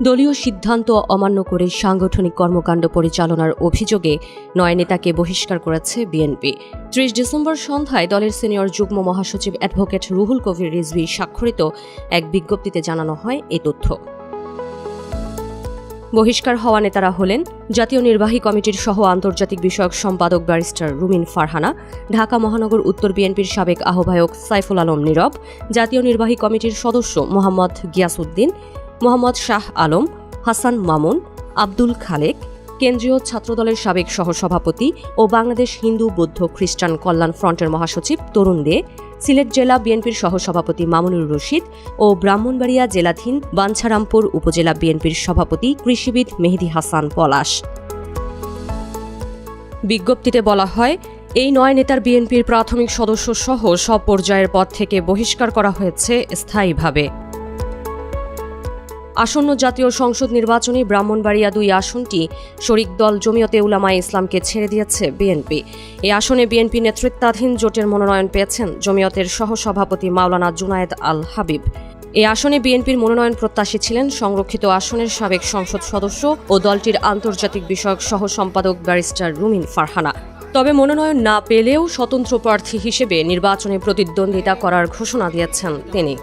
দলীয় সিদ্ধান্ত অমান্য করে সাংগঠনিক কর্মকাণ্ড পরিচালনার অভিযোগে 9 নেতাকে বহিষ্কার করেছে বিএনপি। 30 ডিসেম্বর সন্ধ্যায় দলের সিনিয়র যুগ্ম মহাসচিব অ্যাডভোকেট রুহুল কবির রিজভী স্বাক্ষরিত এক বিজ্ঞপ্তিতে জানানো হয় এ তথ্য। বহিষ্কার হওয়া নেতারা হলেন জাতীয় নির্বাহী কমিটির সহ আন্তর্জাতিক বিষয়ক সম্পাদক ব্যারিস্টার রুমিন ফারহানা, ঢাকা মহানগর উত্তর বিএনপির সাবেক আহ্বায়ক সাইফুল আলম নীরব, জাতীয় নির্বাহী কমিটির সদস্য মোহাম্মদ গিয়াসউদ্দিন, মোহাম্মদ শাহ আলম, হাসান মামুন, আব্দুল খালেক, কেন্দ্রীয় ছাত্রদলের সাবেক সহসভাপতি ও বাংলাদেশ হিন্দু বৌদ্ধ খ্রিস্টান কল্যাণ ফ্রন্টের মহাসচিব তরুণ দে, সিলেট জেলা বিএনপির সহসভাপতি মামুনুর রশিদ ও ব্রাহ্মণবাড়িয়া জেলাধীন বাঞ্ছারামপুর উপজেলা বিএনপির সভাপতি কৃষিবিদ মেহেদী হাসান পলাশ। বিজ্ঞপ্তিতে বলা হয়, এই 9 নেতার বিএনপির প্রাথমিক সদস্য সহ সব পর্যায়ের পদ থেকে বহিষ্কার করা হয়েছে স্থায়ীভাবে। আসন্ন জাতীয় সংসদ নির্বাচনে ব্রাহ্মণবাড়িয়া 2 আসনটি শরিক দল জমিয়তে উলামায়ে ইসলামকে ছেড়ে দিয়েছে বিএনপি। এই আসনে বিএনপি নেতৃত্বাধীন জোটের মনোনয়ন পেয়েছেন জমিয়তের সহসভাপতি মাওলানা জুনায়েদ আল হাবিব। এই আসনে বিএনপির মনোনয়ন প্রত্যাশী ছিলেন সংরক্ষিত আসনের সাবেক সংসদ সদস্য ও দলটির আন্তর্জাতিক বিষয়ক সহ সম্পাদক ব্যারিস্টার রুমিন ফারহানা। তবে মনোনয়ন না পেলেও স্বতন্ত্র প্রার্থী হিসেবে নির্বাচনে প্রতিদ্বন্দ্বিতা করার ঘোষণা দিয়েছেন তিনি।